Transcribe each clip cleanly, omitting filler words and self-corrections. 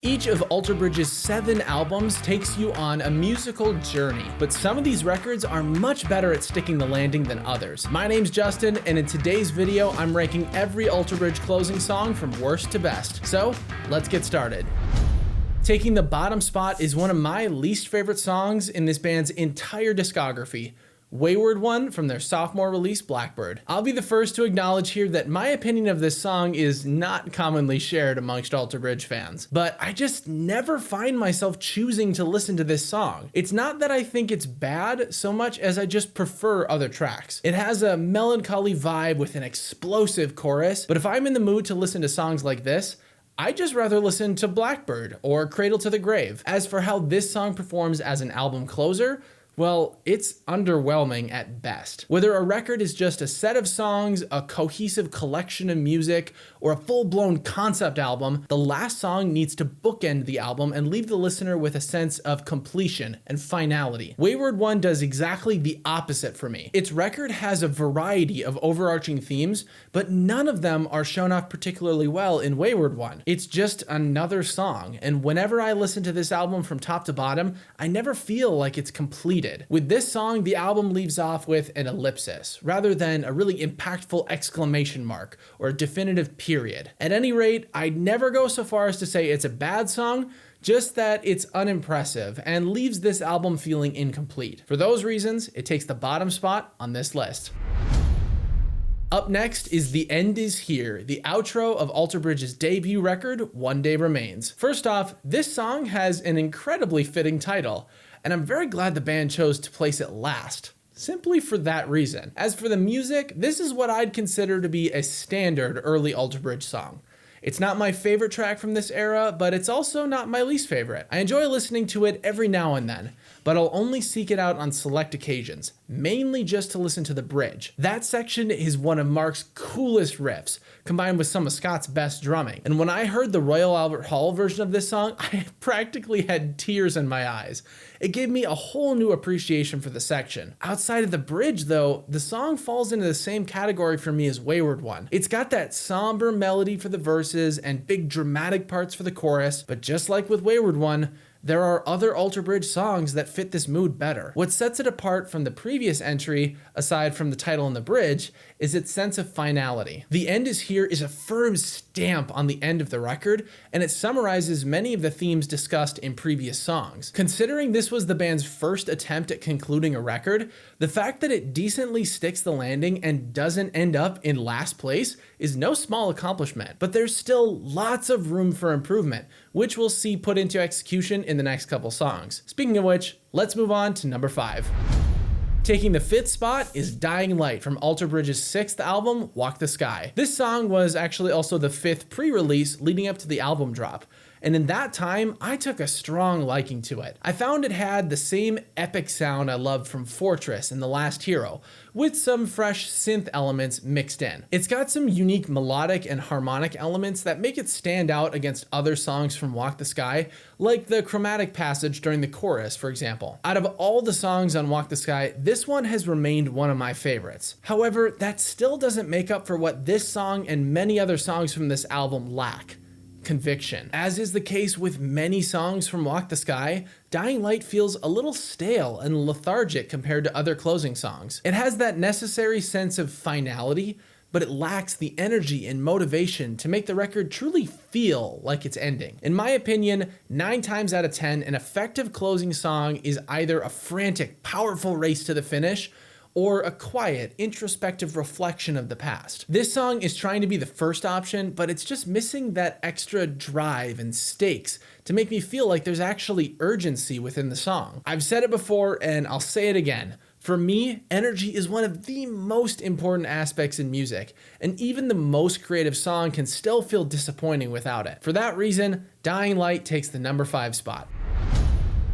Each of Alter Bridge's 7 albums takes you on a musical journey, but some of these records are much better at sticking the landing than others. My name's Justin, and in today's video, I'm ranking every Alter Bridge closing song from worst to best. So, let's get started. Taking the bottom spot is one of my least favorite songs in this band's entire discography, Wayward One from their sophomore release, Blackbird. I'll be the first to acknowledge here that my opinion of this song is not commonly shared amongst Alter Bridge fans, but I just never find myself choosing to listen to this song. It's not that I think it's bad so much as I just prefer other tracks. It has a melancholy vibe with an explosive chorus, but if I'm in the mood to listen to songs like this, I'd just rather listen to Blackbird or Cradle to the Grave. As for how this song performs as an album closer, well, it's underwhelming at best. Whether a record is just a set of songs, a cohesive collection of music, or a full-blown concept album, the last song needs to bookend the album and leave the listener with a sense of completion and finality. Wayward One does exactly the opposite for me. Its record has a variety of overarching themes, but none of them are shown off particularly well in Wayward One. It's just another song, and whenever I listen to this album from top to bottom, I never feel like it's completed. With this song, the album leaves off with an ellipsis, rather than a really impactful exclamation mark or a definitive period. At any rate, I'd never go so far as to say it's a bad song, just that it's unimpressive and leaves this album feeling incomplete. For those reasons, it takes the bottom spot on this list. Up next is The End Is Here, the outro of Alter Bridge's debut record, One Day Remains. First off, this song has an incredibly fitting title, and I'm very glad the band chose to place it last, simply for that reason. As for the music, this is what I'd consider to be a standard early Alter Bridge song. It's not my favorite track from this era, but it's also not my least favorite. I enjoy listening to it every now and then, but I'll only seek it out on select occasions, mainly just to listen to the bridge. That section is one of Mark's coolest riffs, combined with some of Scott's best drumming. And when I heard the Royal Albert Hall version of this song, I practically had tears in my eyes. It gave me a whole new appreciation for the section. Outside of the bridge though, the song falls into the same category for me as Wayward One. It's got that somber melody for the verses and big dramatic parts for the chorus, but just like with Wayward One, there are other Alter Bridge songs that fit this mood better. What sets it apart from the previous entry, aside from the title and the bridge, is its sense of finality. The End Is Here is a firm stamp on the end of the record, and it summarizes many of the themes discussed in previous songs. Considering this was the band's first attempt at concluding a record, the fact that it decently sticks the landing and doesn't end up in last place is no small accomplishment. But there's still lots of room for improvement, which we'll see put into execution in the next couple songs. Speaking of which, let's move on to number 5. Taking the 5th spot is Dying Light from Alter Bridge's 6th album, Walk the Sky. This song was actually also the 5th pre-release leading up to the album drop, and in that time, I took a strong liking to it. I found it had the same epic sound I loved from Fortress and The Last Hero, with some fresh synth elements mixed in. It's got some unique melodic and harmonic elements that make it stand out against other songs from Walk the Sky, like the chromatic passage during the chorus, for example. Out of all the songs on Walk the Sky, this one has remained one of my favorites. However, that still doesn't make up for what this song and many other songs from this album lack: conviction. As is the case with many songs from Walk the Sky, Dying Light feels a little stale and lethargic compared to other closing songs. It has that necessary sense of finality, but it lacks the energy and motivation to make the record truly feel like it's ending. In my opinion, 9 times out of 10, an effective closing song is either a frantic, powerful race to the finish, or a quiet, introspective reflection of the past. This song is trying to be the first option, but it's just missing that extra drive and stakes to make me feel like there's actually urgency within the song. I've said it before, and I'll say it again. For me, energy is one of the most important aspects in music, and even the most creative song can still feel disappointing without it. For that reason, Dying Light takes the number 5 spot.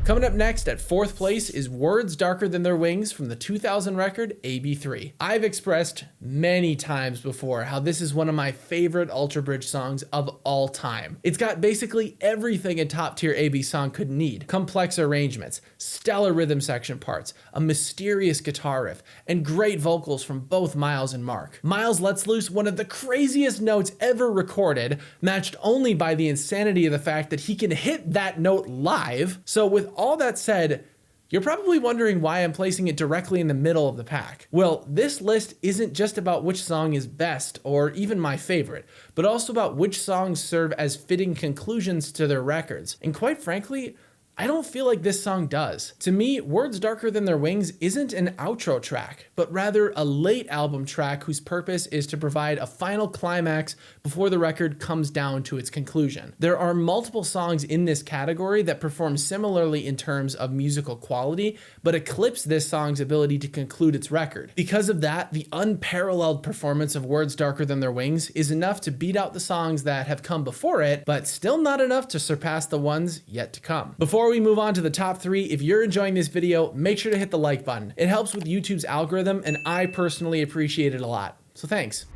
Coming up next at 4th place is Words Darker Than Their Wings from the 2000 record AB3. I've expressed many times before how this is one of my favorite Alter Bridge songs of all time. It's got basically everything a top tier AB song could need: complex arrangements, stellar rhythm section parts, a mysterious guitar riff, and great vocals from both Miles and Mark. Miles lets loose one of the craziest notes ever recorded, matched only by the insanity of the fact that he can hit that note live. So with all that said, you're probably wondering why I'm placing it directly in the middle of the pack. Well, this list isn't just about which song is best or even my favorite, but also about which songs serve as fitting conclusions to their records. And quite frankly, I don't feel like this song does. To me, Words Darker Than Their Wings isn't an outro track, but rather a late album track whose purpose is to provide a final climax before the record comes down to its conclusion. There are multiple songs in this category that perform similarly in terms of musical quality, but eclipse this song's ability to conclude its record. Because of that, the unparalleled performance of Words Darker Than Their Wings is enough to beat out the songs that have come before it, but still not enough to surpass the ones yet to come. Before we move on to the top 3, if you're enjoying this video, make sure to hit the like button. It helps with YouTube's algorithm, and I personally appreciate it a lot. So thanks.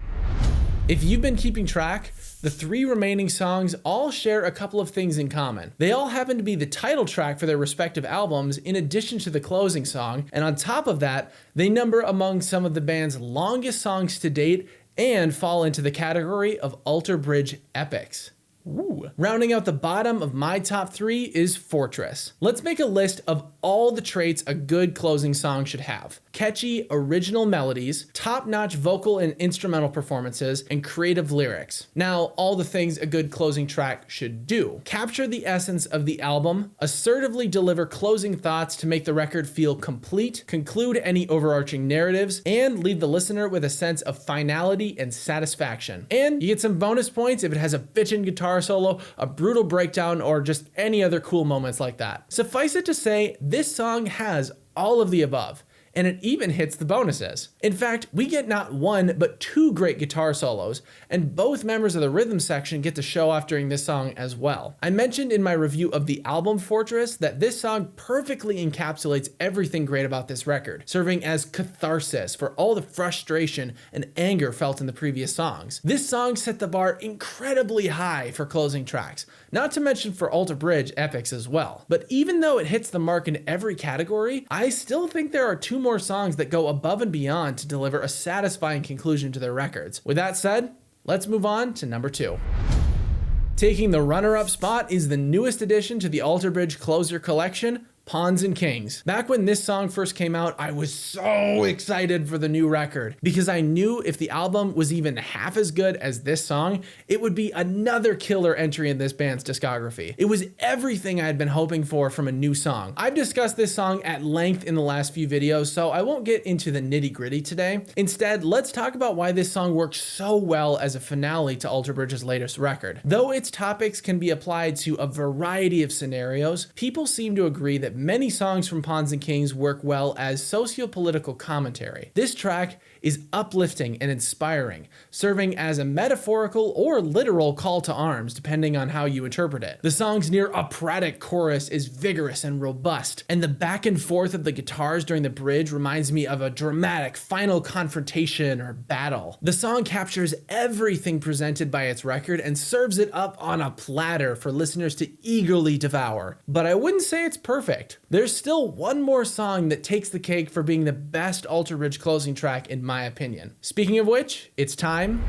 If you've been keeping track, the 3 remaining songs all share a couple of things in common. They all happen to be the title track for their respective albums in addition to the closing song, and on top of that, they number among some of the band's longest songs to date and fall into the category of Alter Bridge epics. Ooh. Rounding out the bottom of my top 3 is Fortress. Let's make a list of all the traits a good closing song should have: catchy, original melodies, top-notch vocal and instrumental performances, and creative lyrics. Now, all the things a good closing track should do: capture the essence of the album, assertively deliver closing thoughts to make the record feel complete, conclude any overarching narratives, and leave the listener with a sense of finality and satisfaction. And you get some bonus points if it has a bitchin' guitar solo, a brutal breakdown, or just any other cool moments like that. Suffice it to say, this song has all of the above, and it even hits the bonuses. In fact, we get not one, but 2 great guitar solos, and both members of the rhythm section get to show off during this song as well. I mentioned in my review of the album Fortress that this song perfectly encapsulates everything great about this record, serving as catharsis for all the frustration and anger felt in the previous songs. This song set the bar incredibly high for closing tracks, not to mention for Alter Bridge epics as well. But even though it hits the mark in every category, I still think there are 2 more songs that go above and beyond to deliver a satisfying conclusion to their records. With that said, let's move on to number 2. Taking the runner-up spot is the newest addition to the Alter Bridge Closer collection, Pawns and Kings. Back when this song first came out, I was so excited for the new record because I knew if the album was even half as good as this song, it would be another killer entry in this band's discography. It was everything I had been hoping for from a new song. I've discussed this song at length in the last few videos, so I won't get into the nitty-gritty today. Instead, let's talk about why this song works so well as a finale to Alter Bridge's latest record. Though its topics can be applied to a variety of scenarios, people seem to agree that many songs from Pawns and Kings work well as socio-political commentary. This track is uplifting and inspiring, serving as a metaphorical or literal call to arms, depending on how you interpret it. The song's near operatic chorus is vigorous and robust, and the back and forth of the guitars during the bridge reminds me of a dramatic final confrontation or battle. The song captures everything presented by its record and serves it up on a platter for listeners to eagerly devour. But I wouldn't say it's perfect. There's still one more song that takes the cake for being the best Alter Bridge closing track in my opinion. Speaking of which, it's time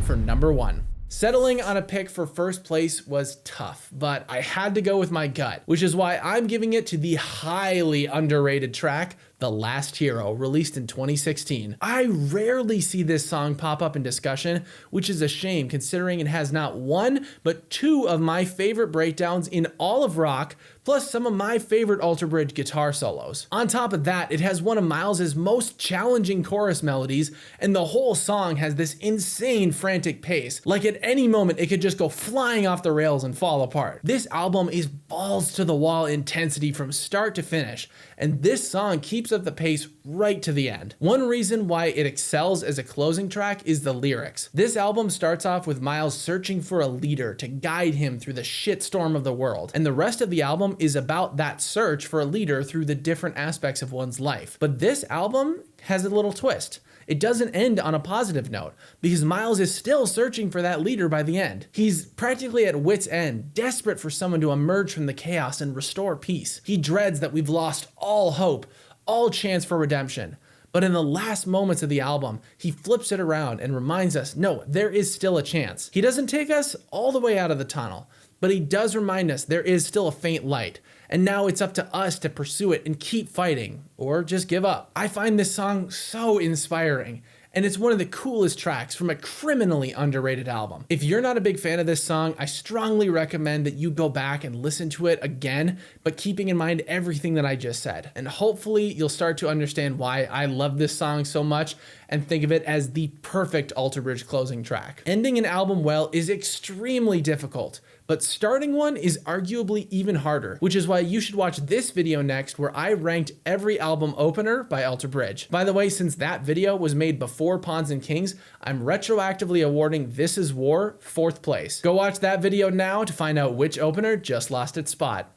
for number 1. Settling on a pick for first place was tough, but I had to go with my gut, which is why I'm giving it to the highly underrated track, The Last Hero, released in 2016. I rarely see this song pop up in discussion, which is a shame considering it has not one, but 2 of my favorite breakdowns in all of rock, plus some of my favorite Alter Bridge guitar solos. On top of that, it has one of Miles's most challenging chorus melodies, and the whole song has this insane frantic pace. Like at any moment, it could just go flying off the rails and fall apart. This album is balls to the wall intensity from start to finish, and this song keeps keeps up the pace right to the end. One reason why it excels as a closing track is the lyrics. This album starts off with Miles searching for a leader to guide him through the shitstorm of the world, and the rest of the album is about that search for a leader through the different aspects of one's life. But this album has a little twist. It doesn't end on a positive note, because Miles is still searching for that leader by the end. He's practically at wit's end, desperate for someone to emerge from the chaos and restore peace. He dreads that we've lost all hope, all chance for redemption. But in the last moments of the album, he flips it around and reminds us, no, there is still a chance. He doesn't take us all the way out of the tunnel, but he does remind us there is still a faint light. And now it's up to us to pursue it and keep fighting, or just give up. I find this song so inspiring, and it's one of the coolest tracks from a criminally underrated album. If you're not a big fan of this song, I strongly recommend that you go back and listen to it again, but keeping in mind everything that I just said. And hopefully you'll start to understand why I love this song so much and think of it as the perfect Alter Bridge closing track. Ending an album well is extremely difficult, but starting one is arguably even harder, which is why you should watch this video next, where I ranked every album opener by Alter Bridge. By the way, since that video was made before Pawns and Kings, I'm retroactively awarding This Is War 4th place. Go watch that video now to find out which opener just lost its spot.